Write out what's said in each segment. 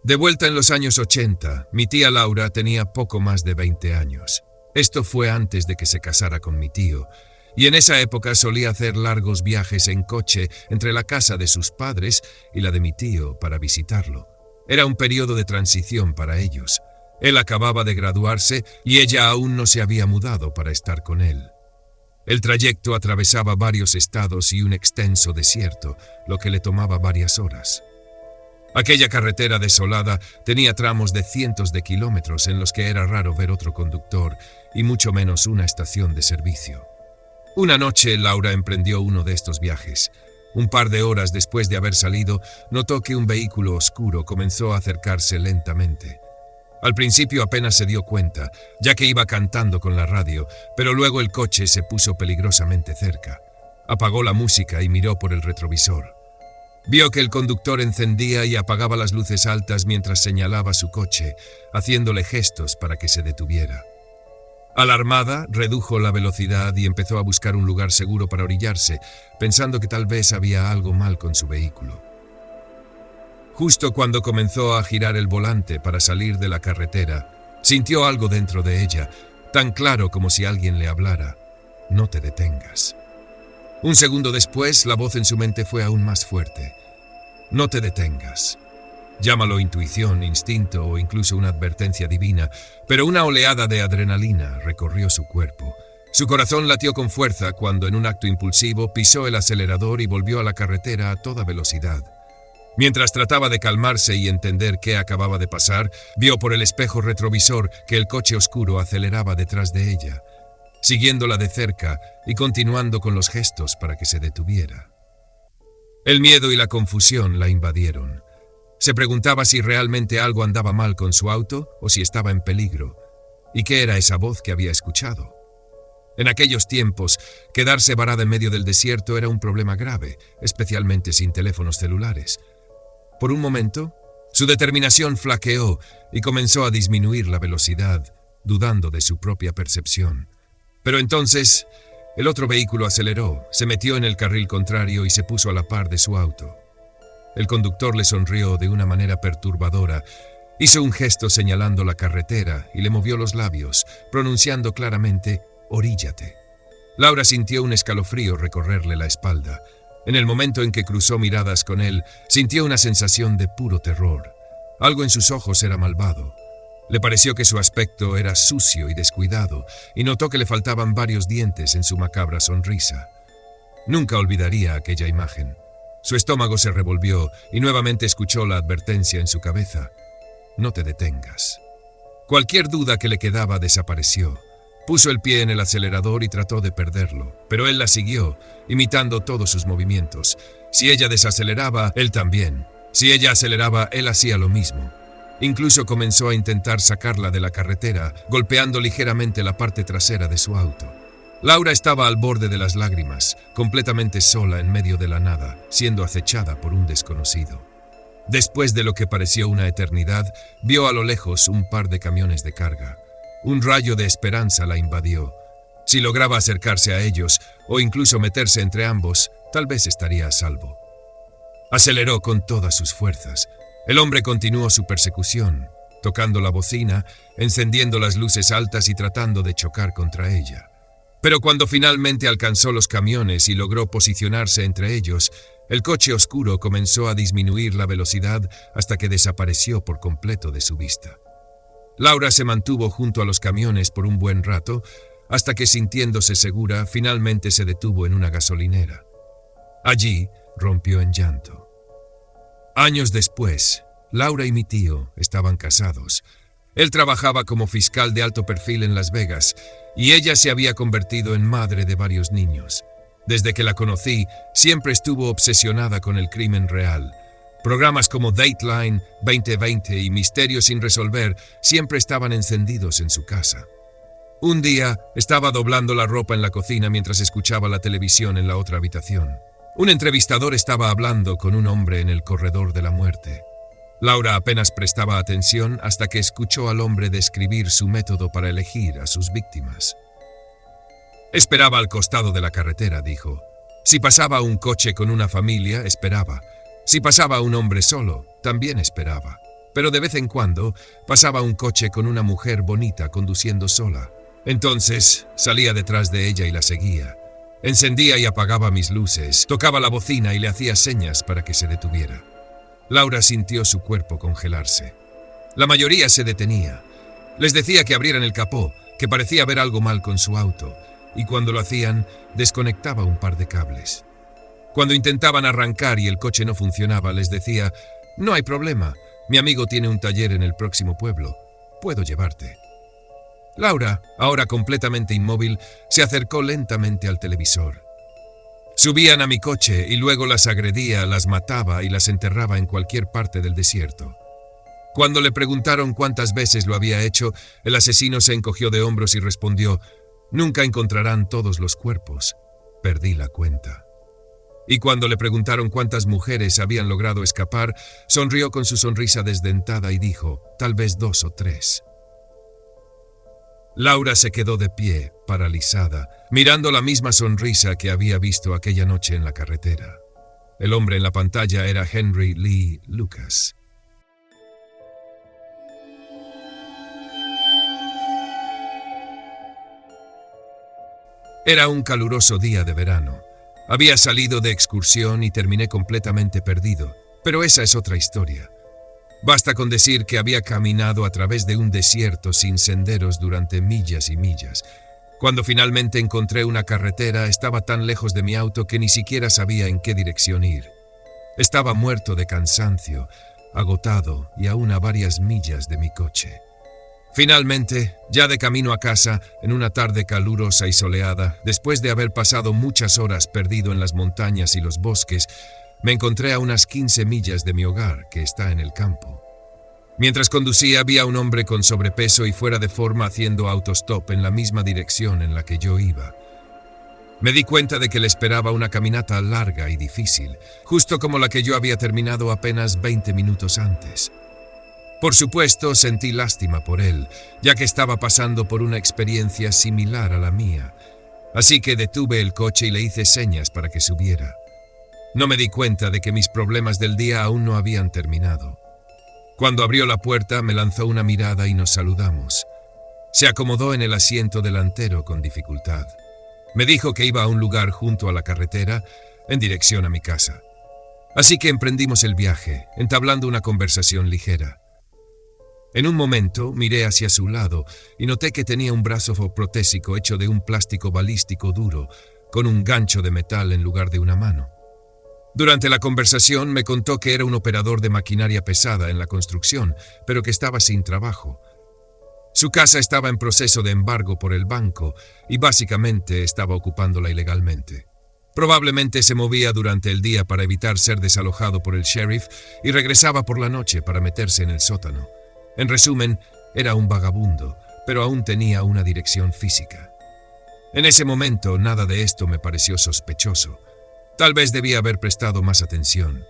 De vuelta en los años 80, mi tía Laura tenía poco más de 20 años. Esto fue antes de que se casara con mi tío, y en esa época solía hacer largos viajes en coche entre la casa de sus padres y la de mi tío para visitarlo. Era un periodo de transición para ellos. Él acababa de graduarse y ella aún no se había mudado para estar con él. El trayecto atravesaba varios estados y un extenso desierto, lo que le tomaba varias horas. Aquella carretera desolada tenía tramos de cientos de kilómetros en los que era raro ver otro conductor y mucho menos una estación de servicio. Una noche Laura emprendió uno de estos viajes. Un par de horas después de haber salido, notó que un vehículo oscuro comenzó a acercarse lentamente. Al principio apenas se dio cuenta, ya que iba cantando con la radio, pero luego el coche se puso peligrosamente cerca. Apagó la música y miró por el retrovisor. Vio que el conductor encendía y apagaba las luces altas mientras señalaba su coche, haciéndole gestos para que se detuviera. Alarmada, redujo la velocidad y empezó a buscar un lugar seguro para orillarse, pensando que tal vez había algo mal con su vehículo. Justo cuando comenzó a girar el volante para salir de la carretera, sintió algo dentro de ella, tan claro como si alguien le hablara: «No te detengas». Un segundo después, la voz en su mente fue aún más fuerte: «No te detengas». Llámalo intuición, instinto o incluso una advertencia divina, pero una oleada de adrenalina recorrió su cuerpo. Su corazón latió con fuerza cuando, en un acto impulsivo, pisó el acelerador y volvió a la carretera a toda velocidad. Mientras trataba de calmarse y entender qué acababa de pasar, vio por el espejo retrovisor que el coche oscuro aceleraba detrás de ella, siguiéndola de cerca y continuando con los gestos para que se detuviera. El miedo y la confusión la invadieron. Se preguntaba si realmente algo andaba mal con su auto o si estaba en peligro. ¿Y qué era esa voz que había escuchado? En aquellos tiempos, quedarse varada en medio del desierto era un problema grave, especialmente sin teléfonos celulares. Por un momento, su determinación flaqueó y comenzó a disminuir la velocidad, dudando de su propia percepción. Pero entonces, el otro vehículo aceleró, se metió en el carril contrario y se puso a la par de su auto. El conductor le sonrió de una manera perturbadora, hizo un gesto señalando la carretera y le movió los labios, pronunciando claramente: «Oríllate». Laura sintió un escalofrío recorrerle la espalda. En el momento en que cruzó miradas con él, sintió una sensación de puro terror. Algo en sus ojos era malvado. Le pareció que su aspecto era sucio y descuidado, y notó que le faltaban varios dientes en su macabra sonrisa. Nunca olvidaría aquella imagen. Su estómago se revolvió y nuevamente escuchó la advertencia en su cabeza: «No te detengas». Cualquier duda que le quedaba desapareció. Puso el pie en el acelerador y trató de perderlo, pero él la siguió, imitando todos sus movimientos. Si ella desaceleraba, él también. Si ella aceleraba, él hacía lo mismo. Incluso comenzó a intentar sacarla de la carretera, golpeando ligeramente la parte trasera de su auto. Laura estaba al borde de las lágrimas, completamente sola en medio de la nada, siendo acechada por un desconocido. Después de lo que pareció una eternidad, vio a lo lejos un par de camiones de carga. Un rayo de esperanza la invadió. Si lograba acercarse a ellos, o incluso meterse entre ambos, tal vez estaría a salvo. Aceleró con todas sus fuerzas. El hombre continuó su persecución, tocando la bocina, encendiendo las luces altas y tratando de chocar contra ella. Pero cuando finalmente alcanzó los camiones y logró posicionarse entre ellos, el coche oscuro comenzó a disminuir la velocidad hasta que desapareció por completo de su vista. Laura se mantuvo junto a los camiones por un buen rato, hasta que, sintiéndose segura, finalmente se detuvo en una gasolinera. Allí rompió en llanto. Años después, Laura y mi tío estaban casados. Él trabajaba como fiscal de alto perfil en Las Vegas, y ella se había convertido en madre de varios niños. Desde que la conocí, siempre estuvo obsesionada con el crimen real. Programas como Dateline, 2020 y Misterios sin resolver siempre estaban encendidos en su casa. Un día, estaba doblando la ropa en la cocina mientras escuchaba la televisión en la otra habitación. Un entrevistador estaba hablando con un hombre en el corredor de la muerte. Laura apenas prestaba atención hasta que escuchó al hombre describir su método para elegir a sus víctimas. Esperaba al costado de la carretera, dijo. Si pasaba un coche con una familia, esperaba. Si pasaba un hombre solo, también esperaba. pero de vez en cuando pasaba un coche con una mujer bonita conduciendo sola. Entonces salía detrás de ella y la seguía. Encendía y apagaba mis luces, tocaba la bocina y le hacía señas para que se detuviera. Laura sintió su cuerpo congelarse. La mayoría se detenía. Les decía que abrieran el capó, que parecía haber algo mal con su auto, y cuando lo hacían, desconectaba un par de cables. Cuando intentaban arrancar y el coche no funcionaba, les decía: «No hay problema, mi amigo tiene un taller en el próximo pueblo, puedo llevarte». Laura, ahora completamente inmóvil, se acercó lentamente al televisor. Subían a mi coche y luego las agredía, las mataba y las enterraba en cualquier parte del desierto. Cuando le preguntaron cuántas veces lo había hecho, el asesino se encogió de hombros y respondió: «Nunca encontrarán todos los cuerpos. Perdí la cuenta». Y cuando le preguntaron cuántas mujeres habían logrado escapar, sonrió con su sonrisa desdentada y dijo: «Tal vez 2 o 3». Laura se quedó de pie, paralizada, mirando la misma sonrisa que había visto aquella noche en la carretera. El hombre en la pantalla era Henry Lee Lucas. Era un caluroso día de verano. Había salido de excursión y terminé completamente perdido, pero esa es otra historia. Basta con decir que había caminado a través de un desierto sin senderos durante millas y millas. Cuando finalmente encontré una carretera, estaba tan lejos de mi auto que ni siquiera sabía en qué dirección ir. Estaba muerto de cansancio, agotado y aún a varias millas de mi coche. Finalmente, ya de camino a casa, en una tarde calurosa y soleada, después de haber pasado muchas horas perdido en las montañas y los bosques, me encontré a unas 15 millas de mi hogar, que está en el campo. Mientras conducía, vi a un hombre con sobrepeso y fuera de forma haciendo autostop en la misma dirección en la que yo iba. Me di cuenta de que le esperaba una caminata larga y difícil, justo como la que yo había terminado apenas 20 minutos antes. Por supuesto, sentí lástima por él, ya que estaba pasando por una experiencia similar a la mía. Así que detuve el coche y le hice señas para que subiera. No me di cuenta de que mis problemas del día aún no habían terminado. Cuando abrió la puerta, me lanzó una mirada y nos saludamos. Se acomodó en el asiento delantero con dificultad. Me dijo que iba a un lugar junto a la carretera, en dirección a mi casa. Así que emprendimos el viaje, entablando una conversación ligera. En un momento miré hacia su lado y noté que tenía un brazo protésico hecho de un plástico balístico duro, con un gancho de metal en lugar de una mano. Durante la conversación me contó que era un operador de maquinaria pesada en la construcción, pero que estaba sin trabajo. Su casa estaba en proceso de embargo por el banco y básicamente estaba ocupándola ilegalmente. Probablemente se movía durante el día para evitar ser desalojado por el sheriff y regresaba por la noche para meterse en el sótano. En resumen, era un vagabundo, pero aún tenía una dirección física. En ese momento nada de esto me pareció sospechoso. Tal vez debía haber prestado más atención.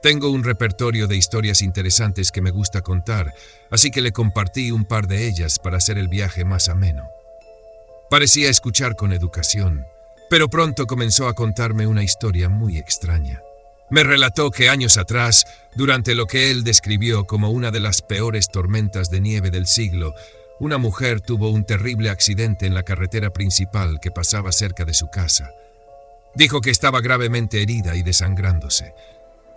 Tengo un repertorio de historias interesantes que me gusta contar, así que le compartí un par de ellas para hacer el viaje más ameno. Parecía escuchar con educación, pero pronto comenzó a contarme una historia muy extraña. Me relató que años atrás, durante lo que él describió como una de las peores tormentas de nieve del siglo, una mujer tuvo un terrible accidente en la carretera principal que pasaba cerca de su casa. Dijo que estaba gravemente herida y desangrándose.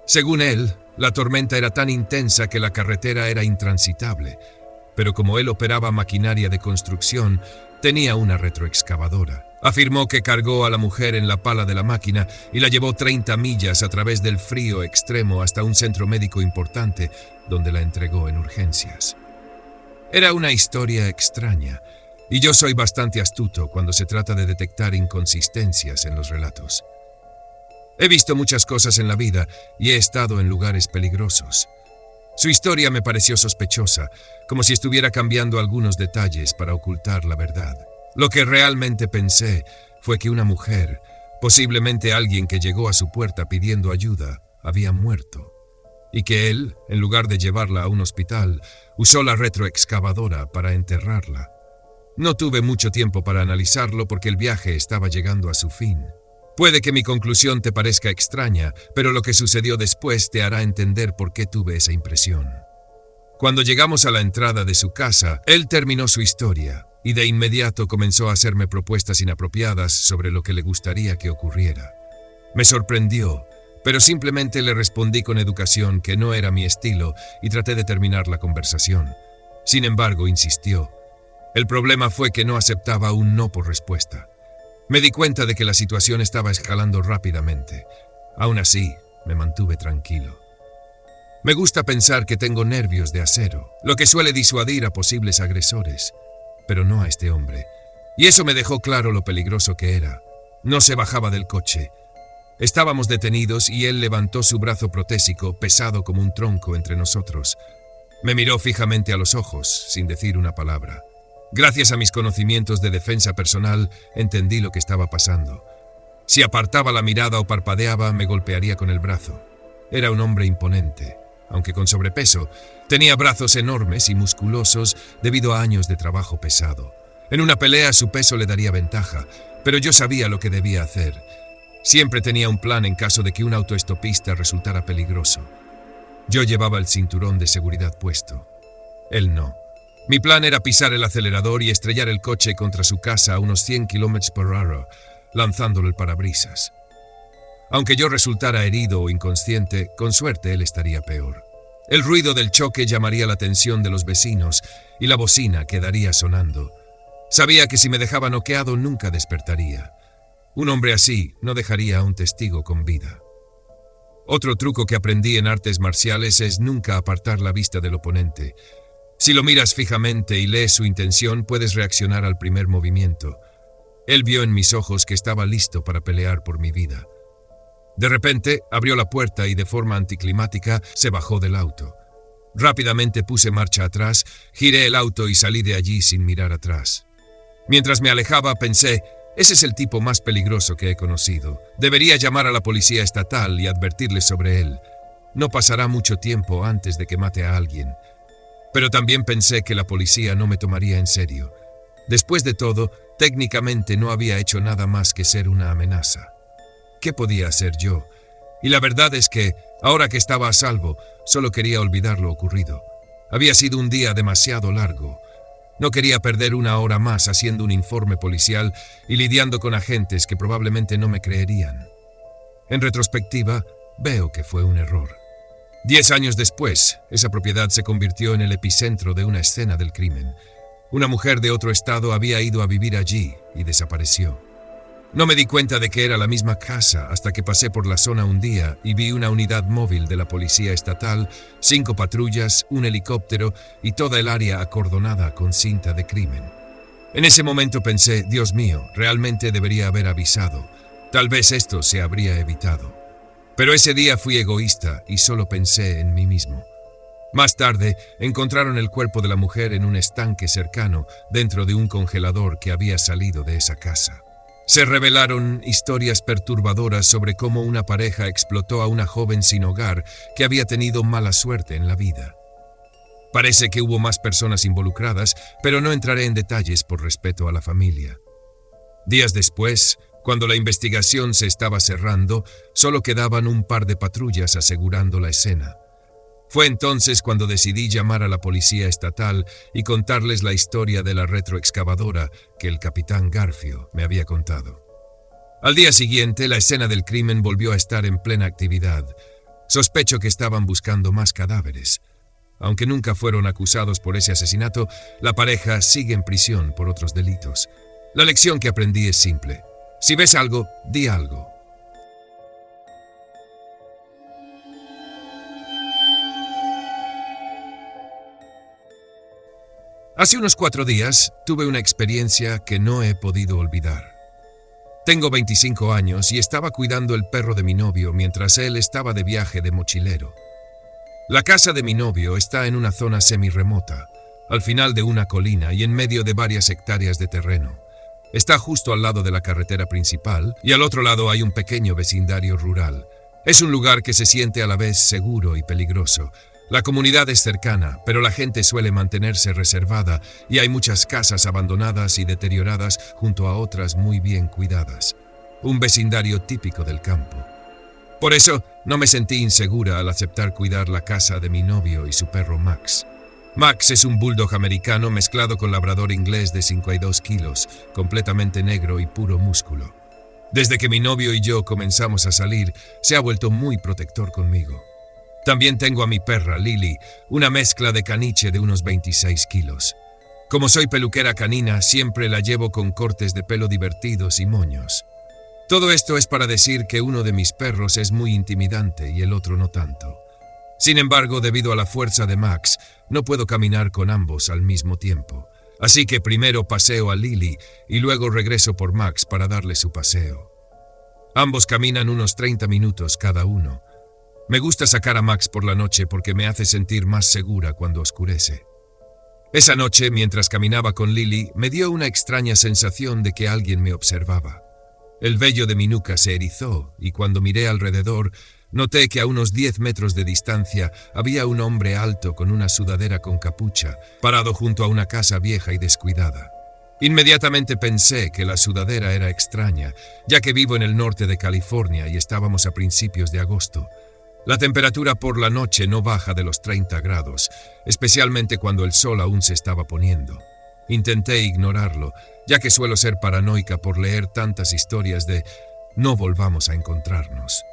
Según él, la tormenta era tan intensa que la carretera era intransitable, pero como él operaba maquinaria de construcción, tenía una retroexcavadora. Afirmó que cargó a la mujer en la pala de la máquina y la llevó 30 millas a través del frío extremo hasta un centro médico importante, donde la entregó en urgencias. Era una historia extraña, y yo soy bastante astuto cuando se trata de detectar inconsistencias en los relatos. He visto muchas cosas en la vida y he estado en lugares peligrosos. Su historia me pareció sospechosa, como si estuviera cambiando algunos detalles para ocultar la verdad. Lo que realmente pensé fue que una mujer, posiblemente alguien que llegó a su puerta pidiendo ayuda, había muerto, y que él, en lugar de llevarla a un hospital, usó la retroexcavadora para enterrarla. No tuve mucho tiempo para analizarlo porque el viaje estaba llegando a su fin. Puede que mi conclusión te parezca extraña, pero lo que sucedió después te hará entender por qué tuve esa impresión. Cuando llegamos a la entrada de su casa, él terminó su historia y de inmediato comenzó a hacerme propuestas inapropiadas sobre lo que le gustaría que ocurriera. Me sorprendió, pero simplemente le respondí con educación que no era mi estilo y traté de terminar la conversación. Sin embargo, insistió. El problema fue que no aceptaba un no por respuesta. Me di cuenta de que la situación estaba escalando rápidamente. Aún así, me mantuve tranquilo. Me gusta pensar que tengo nervios de acero, lo que suele disuadir a posibles agresores, pero no a este hombre. Y eso me dejó claro lo peligroso que era. No se bajaba del coche. Estábamos detenidos y él levantó su brazo protésico, pesado como un tronco entre nosotros. Me miró fijamente a los ojos, sin decir una palabra. Gracias a mis conocimientos de defensa personal, entendí lo que estaba pasando. Si apartaba la mirada o parpadeaba, me golpearía con el brazo. Era un hombre imponente, aunque con sobrepeso. Tenía brazos enormes y musculosos debido a años de trabajo pesado. En una pelea su peso le daría ventaja, pero yo sabía lo que debía hacer. Siempre tenía un plan en caso de que un autoestopista resultara peligroso. Yo llevaba el cinturón de seguridad puesto. Él no. Mi plan era pisar el acelerador y estrellar el coche contra su casa a unos 100 km/h, lanzándolo el parabrisas. Aunque yo resultara herido o inconsciente, con suerte él estaría peor. El ruido del choque llamaría la atención de los vecinos y la bocina quedaría sonando. Sabía que si me dejaba noqueado nunca despertaría. Un hombre así no dejaría a un testigo con vida. Otro truco que aprendí en artes marciales es nunca apartar la vista del oponente. Si lo miras fijamente y lees su intención, puedes reaccionar al primer movimiento. Él vio en mis ojos que estaba listo para pelear por mi vida. De repente, abrió la puerta y de forma anticlimática se bajó del auto. Rápidamente puse marcha atrás, giré el auto y salí de allí sin mirar atrás. Mientras me alejaba, pensé, ese es el tipo más peligroso que he conocido. Debería llamar a la policía estatal y advertirles sobre él. No pasará mucho tiempo antes de que mate a alguien. Pero también pensé que la policía no me tomaría en serio. Después de todo, técnicamente no había hecho nada más que ser una amenaza. ¿Qué podía hacer yo? Y la verdad es que, ahora que estaba a salvo, solo quería olvidar lo ocurrido. Había sido un día demasiado largo. No quería perder una hora más haciendo un informe policial y lidiando con agentes que probablemente no me creerían. En retrospectiva, veo que fue un error. 10 años después, esa propiedad se convirtió en el epicentro de una escena del crimen. Una mujer de otro estado había ido a vivir allí y desapareció. No me di cuenta de que era la misma casa hasta que pasé por la zona un día y vi una unidad móvil de la policía estatal, 5 patrullas, un helicóptero y toda el área acordonada con cinta de crimen. En ese momento pensé, Dios mío, realmente debería haber avisado. Tal vez esto se habría evitado. Pero ese día fui egoísta y solo pensé en mí mismo. Más tarde, encontraron el cuerpo de la mujer en un estanque cercano, dentro de un congelador que había salido de esa casa. Se revelaron historias perturbadoras sobre cómo una pareja explotó a una joven sin hogar que había tenido mala suerte en la vida. Parece que hubo más personas involucradas, pero no entraré en detalles por respeto a la familia. Días después, cuando la investigación se estaba cerrando, solo quedaban un par de patrullas asegurando la escena. Fue entonces cuando decidí llamar a la policía estatal y contarles la historia de la retroexcavadora que el capitán Garfio me había contado. Al día siguiente, la escena del crimen volvió a estar en plena actividad. Sospecho que estaban buscando más cadáveres. Aunque nunca fueron acusados por ese asesinato, la pareja sigue en prisión por otros delitos. La lección que aprendí es simple. Si ves algo, di algo. Hace unos 4 días tuve una experiencia que no he podido olvidar. Tengo 25 años y estaba cuidando el perro de mi novio mientras él estaba de viaje de mochilero. La casa de mi novio está en una zona semi-remota, al final de una colina y en medio de varias hectáreas de terreno. Está justo al lado de la carretera principal y al otro lado hay un pequeño vecindario rural. Es un lugar que se siente a la vez seguro y peligroso. La comunidad es cercana, pero la gente suele mantenerse reservada y hay muchas casas abandonadas y deterioradas junto a otras muy bien cuidadas. Un vecindario típico del campo. Por eso, no me sentí insegura al aceptar cuidar la casa de mi novio y su perro Max. Max es un bulldog americano mezclado con labrador inglés de 52 kilos, completamente negro y puro músculo. Desde que mi novio y yo comenzamos a salir, se ha vuelto muy protector conmigo. También tengo a mi perra, Lily, una mezcla de caniche de unos 26 kilos. Como soy peluquera canina, siempre la llevo con cortes de pelo divertidos y moños. Todo esto es para decir que uno de mis perros es muy intimidante y el otro no tanto. Sin embargo, debido a la fuerza de Max, no puedo caminar con ambos al mismo tiempo. Así que primero paseo a Lily y luego regreso por Max para darle su paseo. Ambos caminan unos 30 minutos cada uno. Me gusta sacar a Max por la noche porque me hace sentir más segura cuando oscurece. Esa noche, mientras caminaba con Lily, me dio una extraña sensación de que alguien me observaba. El vello de mi nuca se erizó y cuando miré alrededor, noté que a unos 10 metros de distancia había un hombre alto con una sudadera con capucha, parado junto a una casa vieja y descuidada. Inmediatamente pensé que la sudadera era extraña, ya que vivo en el norte de California y estábamos a principios de agosto. La temperatura por la noche no baja de los 30 grados, especialmente cuando el sol aún se estaba poniendo. Intenté ignorarlo, ya que suelo ser paranoica por leer tantas historias de no volvamos a encontrarnos.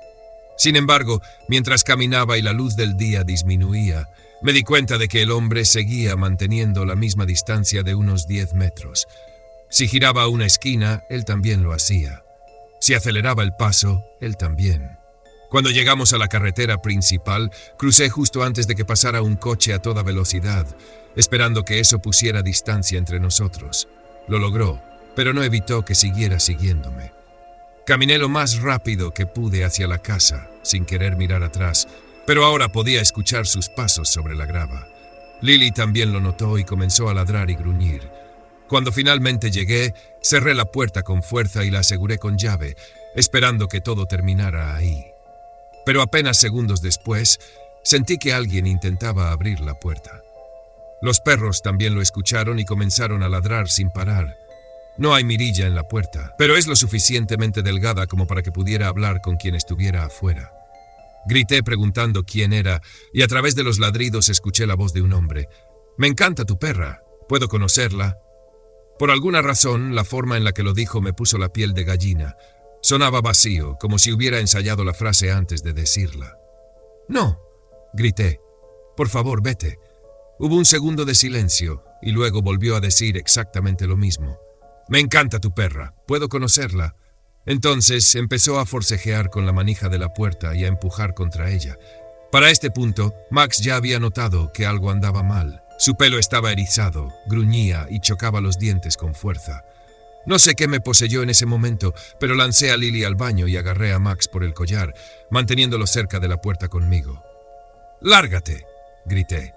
Sin embargo, mientras caminaba y la luz del día disminuía, me di cuenta de que el hombre seguía manteniendo la misma distancia de unos 10 metros. Si giraba a una esquina, él también lo hacía. Si aceleraba el paso, él también. Cuando llegamos a la carretera principal, crucé justo antes de que pasara un coche a toda velocidad, esperando que eso pusiera distancia entre nosotros. Lo logró, pero no evitó que siguiera siguiéndome. Caminé lo más rápido que pude hacia la casa, sin querer mirar atrás, pero ahora podía escuchar sus pasos sobre la grava. Lily también lo notó y comenzó a ladrar y gruñir. Cuando finalmente llegué, cerré la puerta con fuerza y la aseguré con llave, esperando que todo terminara ahí. Pero apenas segundos después, sentí que alguien intentaba abrir la puerta. Los perros también lo escucharon y comenzaron a ladrar sin parar. No hay mirilla en la puerta, pero es lo suficientemente delgada como para que pudiera hablar con quien estuviera afuera. Grité preguntando quién era, y a través de los ladridos escuché la voz de un hombre. «Me encanta tu perra. ¿Puedo conocerla?» Por alguna razón, la forma en la que lo dijo me puso la piel de gallina. Sonaba vacío, como si hubiera ensayado la frase antes de decirla. «No», grité. «Por favor, vete». Hubo un segundo de silencio, y luego volvió a decir exactamente lo mismo. «Me encanta tu perra. ¿Puedo conocerla?» Entonces empezó a forcejear con la manija de la puerta y a empujar contra ella. Para este punto, Max ya había notado que algo andaba mal. Su pelo estaba erizado, gruñía y chocaba los dientes con fuerza. No sé qué me poseyó en ese momento, pero lancé a Lily al baño y agarré a Max por el collar, manteniéndolo cerca de la puerta conmigo. «¡Lárgate!», grité.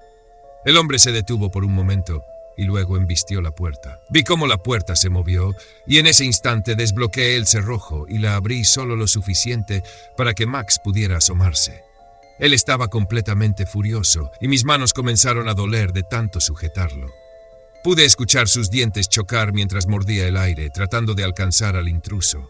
El hombre se detuvo por un momento y luego embistió la puerta. Vi cómo la puerta se movió y en ese instante desbloqueé el cerrojo y la abrí solo lo suficiente para que Max pudiera asomarse. Él estaba completamente furioso y mis manos comenzaron a doler de tanto sujetarlo. Pude escuchar sus dientes chocar mientras mordía el aire, tratando de alcanzar al intruso.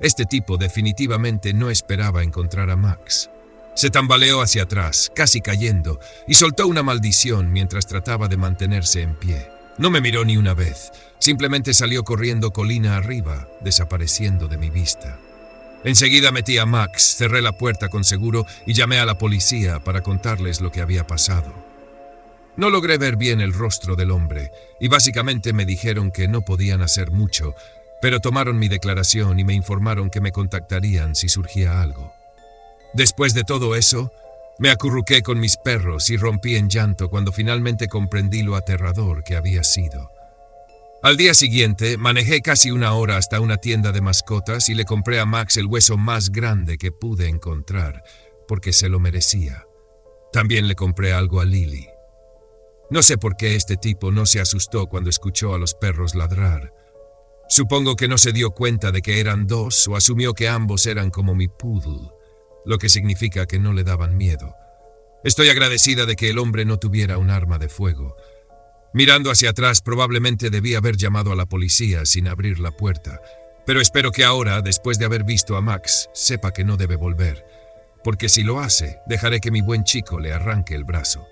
Este tipo definitivamente no esperaba encontrar a Max. Se tambaleó hacia atrás, casi cayendo, y soltó una maldición mientras trataba de mantenerse en pie. No me miró ni una vez, simplemente salió corriendo colina arriba, desapareciendo de mi vista. Enseguida metí a Max, cerré la puerta con seguro y llamé a la policía para contarles lo que había pasado. No logré ver bien el rostro del hombre, y básicamente me dijeron que no podían hacer mucho, pero tomaron mi declaración y me informaron que me contactarían si surgía algo. Después de todo eso, me acurruqué con mis perros y rompí en llanto cuando finalmente comprendí lo aterrador que había sido. Al día siguiente, manejé casi una hora hasta una tienda de mascotas y le compré a Max el hueso más grande que pude encontrar, porque se lo merecía. También le compré algo a Lily. No sé por qué este tipo no se asustó cuando escuchó a los perros ladrar. Supongo que no se dio cuenta de que eran dos o asumió que ambos eran como mi poodle, lo que significa que no le daban miedo. Estoy agradecida de que el hombre no tuviera un arma de fuego. Mirando hacia atrás, probablemente debí haber llamado a la policía sin abrir la puerta, pero espero que ahora, después de haber visto a Max, sepa que no debe volver, porque si lo hace, dejaré que mi buen chico le arranque el brazo.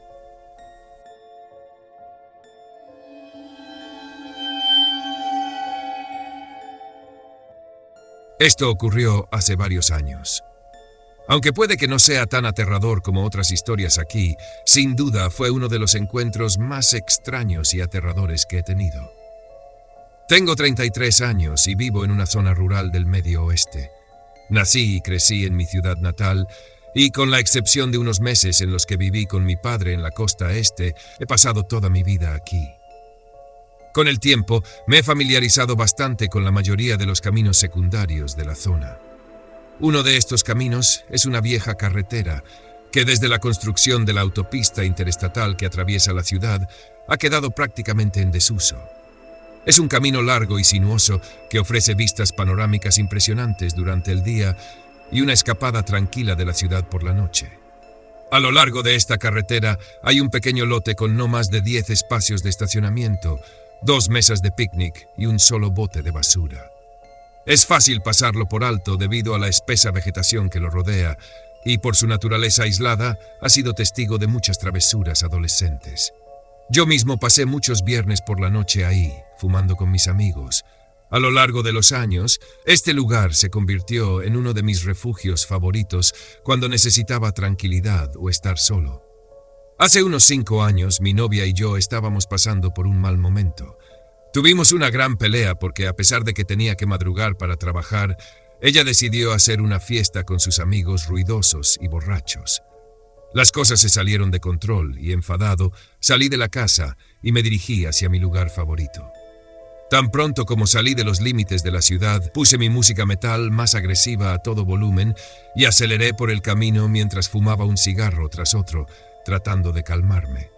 Esto ocurrió hace varios años. Aunque puede que no sea tan aterrador como otras historias aquí, sin duda fue uno de los encuentros más extraños y aterradores que he tenido. Tengo 33 años y vivo en una zona rural del Medio Oeste. Nací y crecí en mi ciudad natal y, con la excepción de unos meses en los que viví con mi padre en la costa este, he pasado toda mi vida aquí. Con el tiempo, me he familiarizado bastante con la mayoría de los caminos secundarios de la zona. Uno de estos caminos es una vieja carretera que, desde la construcción de la autopista interestatal que atraviesa la ciudad, ha quedado prácticamente en desuso. Es un camino largo y sinuoso que ofrece vistas panorámicas impresionantes durante el día y una escapada tranquila de la ciudad por la noche. A lo largo de esta carretera hay un pequeño lote con no más de 10 espacios de estacionamiento, 2 mesas de picnic y un solo bote de basura. Es fácil pasarlo por alto debido a la espesa vegetación que lo rodea y, por su naturaleza aislada, ha sido testigo de muchas travesuras adolescentes. Yo mismo pasé muchos viernes por la noche ahí, fumando con mis amigos. A lo largo de los años, este lugar se convirtió en uno de mis refugios favoritos cuando necesitaba tranquilidad o estar solo. Hace unos 5 años, mi novia y yo estábamos pasando por un mal momento. Tuvimos una gran pelea porque, a pesar de que tenía que madrugar para trabajar, ella decidió hacer una fiesta con sus amigos ruidosos y borrachos. Las cosas se salieron de control y, enfadado, salí de la casa y me dirigí hacia mi lugar favorito. Tan pronto como salí de los límites de la ciudad, puse mi música metal más agresiva a todo volumen y aceleré por el camino mientras fumaba un cigarro tras otro, tratando de calmarme.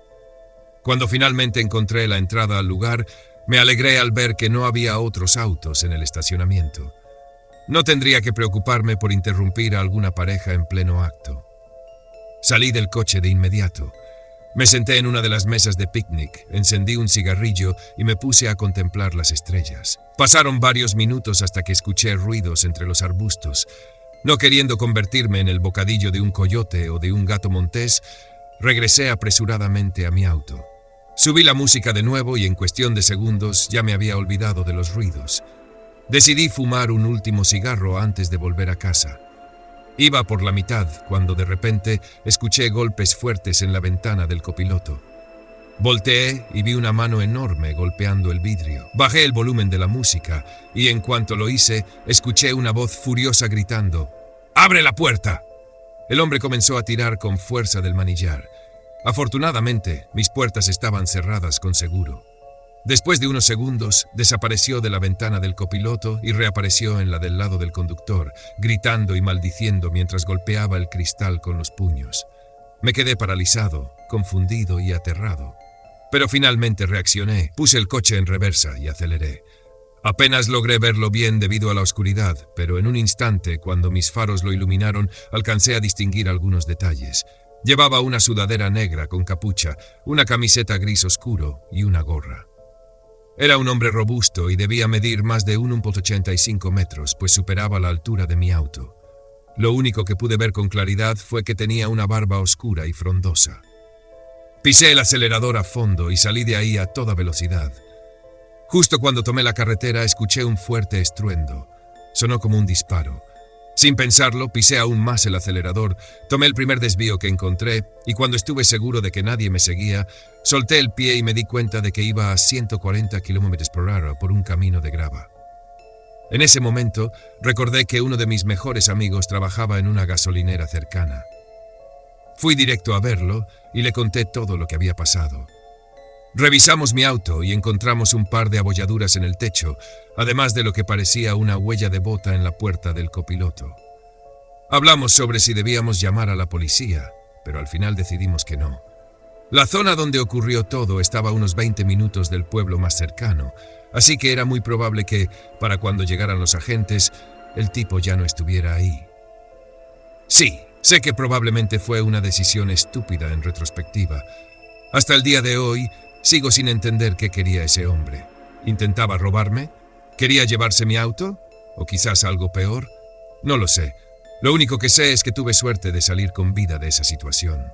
Cuando finalmente encontré la entrada al lugar, me alegré al ver que no había otros autos en el estacionamiento. No tendría que preocuparme por interrumpir a alguna pareja en pleno acto. Salí del coche de inmediato. Me senté en una de las mesas de picnic, encendí un cigarrillo y me puse a contemplar las estrellas. Pasaron varios minutos hasta que escuché ruidos entre los arbustos. No queriendo convertirme en el bocadillo de un coyote o de un gato montés, regresé apresuradamente a mi auto. Subí la música de nuevo y en cuestión de segundos ya me había olvidado de los ruidos. Decidí fumar un último cigarro antes de volver a casa. Iba por la mitad cuando de repente escuché golpes fuertes en la ventana del copiloto. Volteé y vi una mano enorme golpeando el vidrio. Bajé el volumen de la música y en cuanto lo hice, escuché una voz furiosa gritando: ¡Abre la puerta! El hombre comenzó a tirar con fuerza del manillar. Afortunadamente, mis puertas estaban cerradas con seguro. Después de unos segundos, desapareció de la ventana del copiloto y reapareció en la del lado del conductor, gritando y maldiciendo mientras golpeaba el cristal con los puños. Me quedé paralizado, confundido y aterrado. Pero finalmente reaccioné, puse el coche en reversa y aceleré. Apenas logré verlo bien debido a la oscuridad, pero en un instante, cuando mis faros lo iluminaron, alcancé a distinguir algunos detalles. Llevaba una sudadera negra con capucha, una camiseta gris oscuro y una gorra. Era un hombre robusto y debía medir más de 1,85 metros, pues superaba la altura de mi auto. Lo único que pude ver con claridad fue que tenía una barba oscura y frondosa. Pisé el acelerador a fondo y salí de ahí a toda velocidad. Justo cuando tomé la carretera escuché un fuerte estruendo. Sonó como un disparo. Sin pensarlo, pisé aún más el acelerador, tomé el primer desvío que encontré y cuando estuve seguro de que nadie me seguía, solté el pie y me di cuenta de que iba a 140 km/h por un camino de grava. En ese momento, recordé que uno de mis mejores amigos trabajaba en una gasolinera cercana. Fui directo a verlo y le conté todo lo que había pasado. Revisamos mi auto y encontramos un par de abolladuras en el techo, además de lo que parecía una huella de bota en la puerta del copiloto. Hablamos sobre si debíamos llamar a la policía, pero al final decidimos que no. La zona donde ocurrió todo estaba a unos 20 minutos del pueblo más cercano, así que era muy probable que, para cuando llegaran los agentes, el tipo ya no estuviera ahí. Sí, sé que probablemente fue una decisión estúpida en retrospectiva. Hasta el día de hoy, sigo sin entender qué quería ese hombre. ¿Intentaba robarme? ¿Quería llevarse mi auto? ¿O quizás algo peor? No lo sé. Lo único que sé es que tuve suerte de salir con vida de esa situación.